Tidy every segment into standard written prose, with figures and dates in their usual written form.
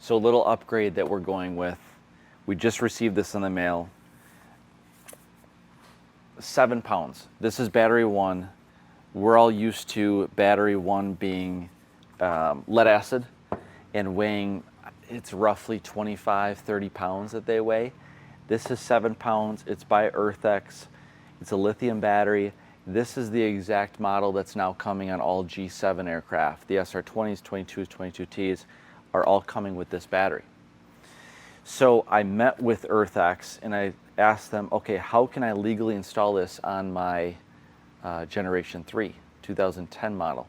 So a little upgrade that we're going with. We just received this in the mail. 7 pounds. This is battery 1. We're all used to battery 1 being lead acid and weighing, it's roughly 25, 30 pounds that they weigh. This is 7 pounds. It's by EarthX. It's a lithium battery. This is the exact model that's now coming on all G7 aircraft. The SR20s, 22s, 22Ts are all coming with this battery. So I met with EarthX and I asked them, okay, how can I legally install this on my Generation 3, 2010 model?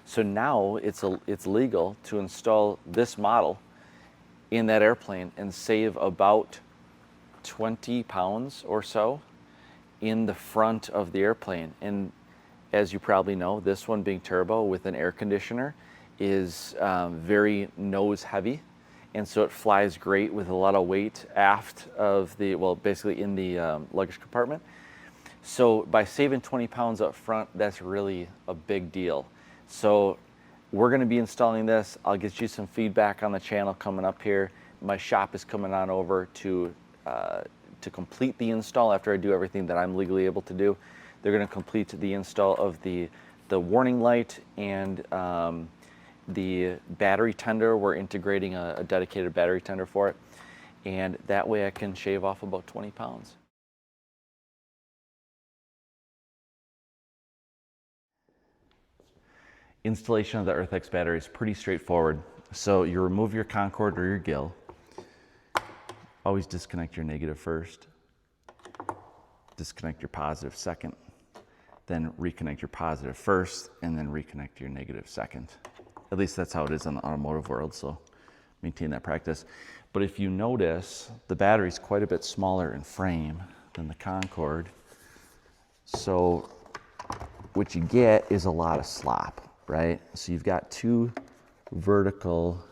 So now it's legal to install this model in that airplane and save about 20 pounds or so in the front of the airplane. And as you probably know, this one being turbo with an air conditioner is very nose heavy. And so it flies great with a lot of weight aft of the, well, basically in the luggage compartment. So by saving 20 pounds up front, that's really a big deal. So we're gonna be installing this. I'll get you some feedback on the channel coming up here. My shop is coming on over to complete the install after I do everything that I'm legally able to do. They're gonna complete the install of the warning light and the battery tender. We're integrating a dedicated battery tender for it. And that way I can shave off about 20 pounds. Installation of the EarthX battery is pretty straightforward. So you remove your Concord or your Gill. Always disconnect your negative first. Disconnect your positive second. Then reconnect your positive first, and then reconnect your negative second. At least that's how it is in the automotive world, so maintain that practice. But if you notice, the battery is quite a bit smaller in frame than the Concord. So what you get is a lot of slop, right? So you've got 2 vertical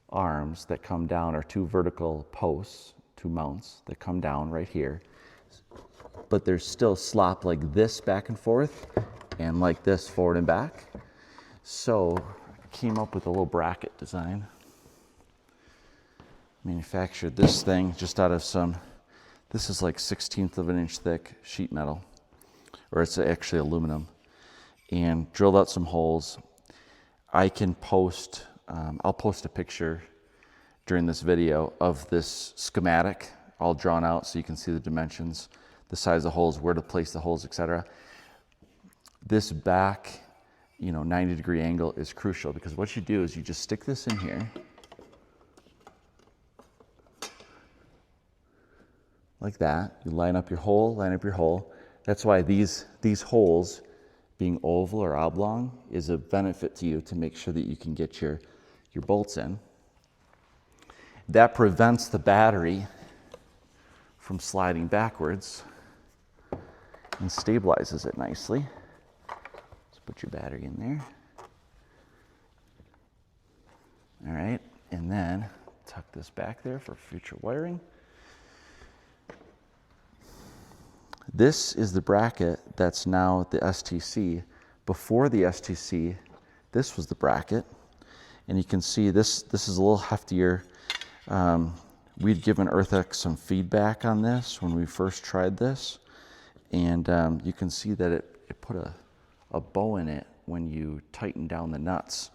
arms that come down, or 2 vertical posts, 2 mounts that come down right here. But there's still slop like this back and forth and like this forward and back. So I came up with a little bracket design. Manufactured this thing just out of some, this is like 1/16 of an inch thick sheet metal, or it's actually aluminum, and drilled out some holes. I can post, I'll post a picture during this video of this schematic all drawn out so you can see the dimensions, the size of the holes, where to place the holes, etc. This back, 90-degree angle is crucial, because what you do is you just stick this in here like that. You line up your hole, That's why these holes being oval or oblong is a benefit to you, to make sure that you can get your bolts in. That prevents the battery from sliding backwards and stabilizes it nicely. Let's put your battery in there. All right, and then tuck this back there for future wiring. This is the bracket that's now the STC. Before the STC, this was the bracket. And you can see this is a little heftier. We'd given EarthX some feedback on this when we first tried this. And you can see that it put a bow in it when you tighten down the nuts.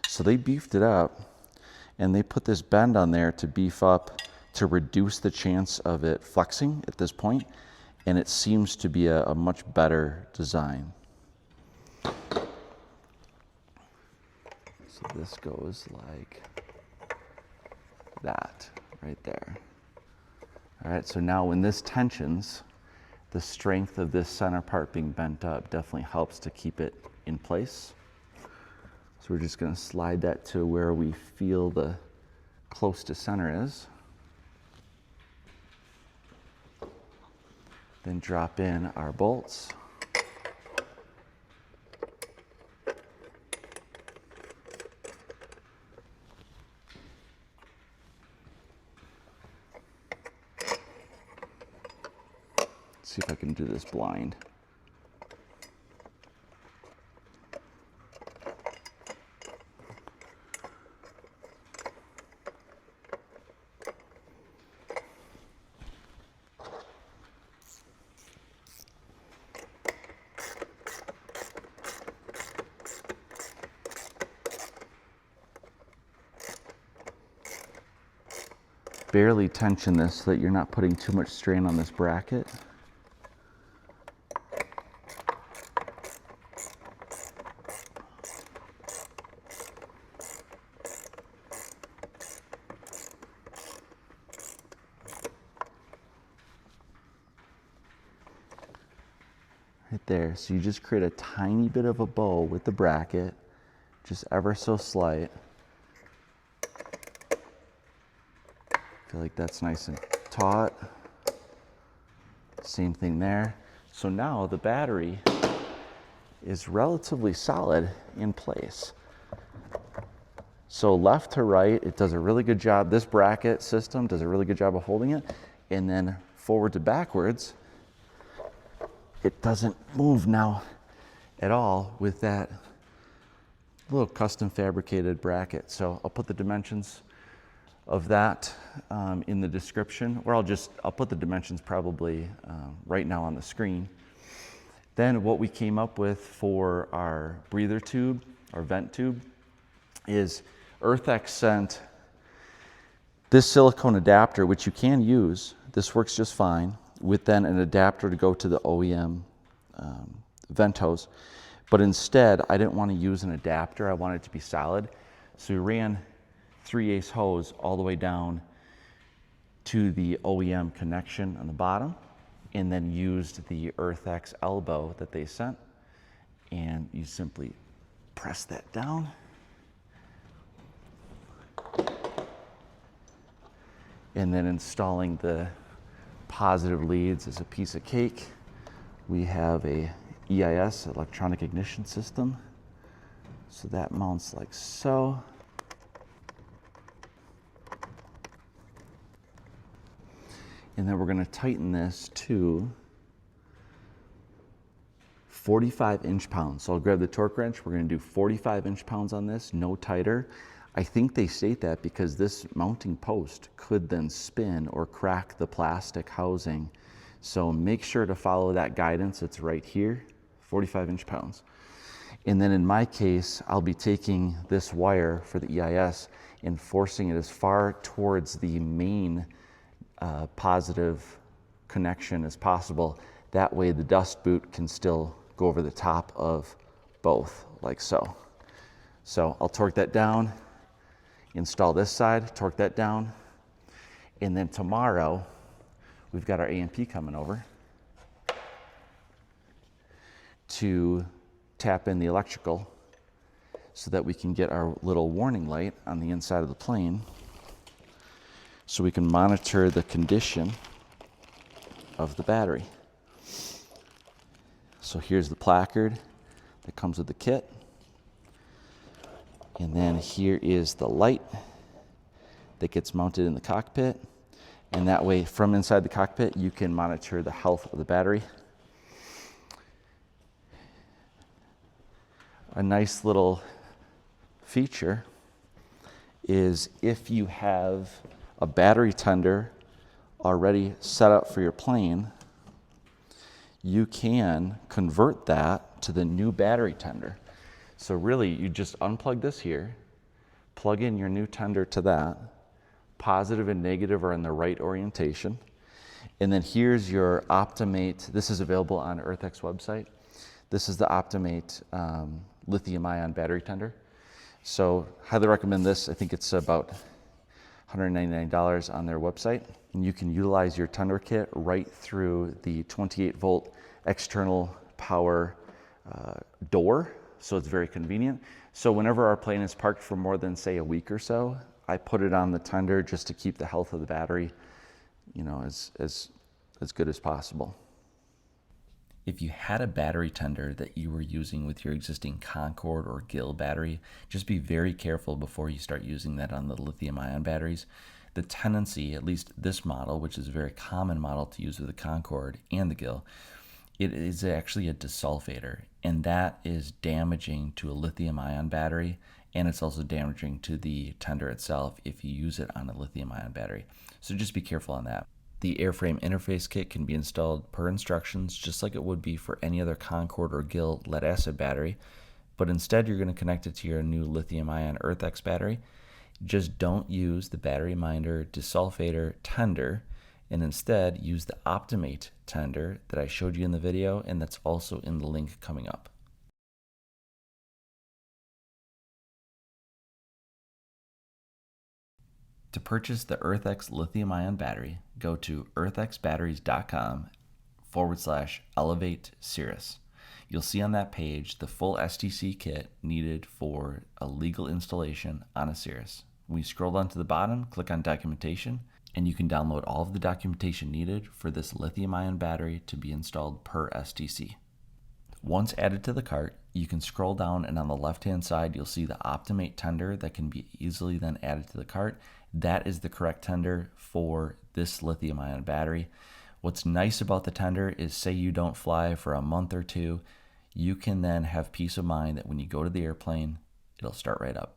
So they beefed it up, and they put this bend on there to beef up, to reduce the chance of it flexing at this point. And it seems to be a much better design. So this goes like that right there. All right, so now when this tensions, the strength of this center part being bent up definitely helps to keep it in place. So we're just going to slide that to where we feel the close to center is. Then drop in our bolts. Let's see if I can do this blind. barely tension this so that you're not putting too much strain on this bracket. Right there, so you just create a tiny bit of a bow with the bracket, just ever so slight. Feel like that's nice and taut. Same thing there. So now the battery is relatively solid in place. So left to right, it does a really good job. This bracket system does a really good job of holding it. And then forward to backwards, it doesn't move now at all with that little custom fabricated bracket. So I'll put the dimensions of that in the description, or I'll put the dimensions probably right now on the screen. Then what we came up with for our breather tube, our vent tube, is EarthX sent this silicone adapter, which you can use. This works just fine, with then an adapter to go to the OEM vent hose. But instead, I didn't want to use an adapter. I wanted it to be solid. So we ran 3/8 hose all the way down to the OEM connection on the bottom, and then used the EarthX elbow that they sent. And you simply press that down. And then installing the positive leads is a piece of cake. We have a EIS, electronic ignition system. So that mounts like so. And then we're going to tighten this to 45 inch-pounds. So I'll grab the torque wrench. We're going to do 45 inch-pounds on this, no tighter. I think they state that because this mounting post could then spin or crack the plastic housing. So make sure to follow that guidance. It's right here, 45 inch-pounds. And then in my case, I'll be taking this wire for the EIS and forcing it as far towards the main positive connection as possible. That way the dust boot can still go over the top of both, like so. So I'll torque that down, install this side, torque that down, and then tomorrow we've got our AMP coming over to tap in the electrical so that we can get our little warning light on the inside of the plane so we can monitor the condition of the battery. So here's the placard that comes with the kit. And then here is the light that gets mounted in the cockpit. And that way, from inside the cockpit, you can monitor the health of the battery. A nice little feature is if you have a battery tender already set up for your plane, you can convert that to the new battery tender. So really, you just unplug this here, plug in your new tender to that. Positive and negative are in the right orientation. And then here's your Optimate. This is available on EarthX website. This is the Optimate lithium-ion battery tender. So highly recommend this. I think it's about $199 on their website. And you can utilize your tender kit right through the 28-volt external power door. So it's very convenient. So whenever our plane is parked for more than, say, a week or so, I put it on the tender just to keep the health of the battery, you know, as good as possible. If you had a battery tender that you were using with your existing Concord or Gill battery, just be very careful before you start using that on the lithium-ion batteries. The tendency, at least this model, which is a very common model to use with the Concord and the Gill, it is actually a desulfator, and that is damaging to a lithium-ion battery, and it's also damaging to the tender itself if you use it on a lithium-ion battery. So just be careful on that. The Airframe interface kit can be installed per instructions, just like it would be for any other Concord or Gill lead-acid battery, but instead you're going to connect it to your new lithium-ion EarthX battery, Just don't use the BatteryMinder Desulfator tender, and instead use the Optimate tender that I showed you in the video, and that's also in the link coming up. To purchase the EarthX lithium-ion battery, go to earthxbatteries.com/elevate Cirrus. You'll see on that page the full STC kit needed for a legal installation on a Cirrus. When you scroll down to the bottom, click on documentation, and you can download all of the documentation needed for this lithium-ion battery to be installed per STC. Once added to the cart, you can scroll down, and on the left-hand side, you'll see the Optimate tender that can be easily then added to the cart. That is the correct tender for this lithium-ion battery. What's nice about the tender is, say you don't fly for a month or two, you can then have peace of mind that when you go to the airplane, it'll start right up.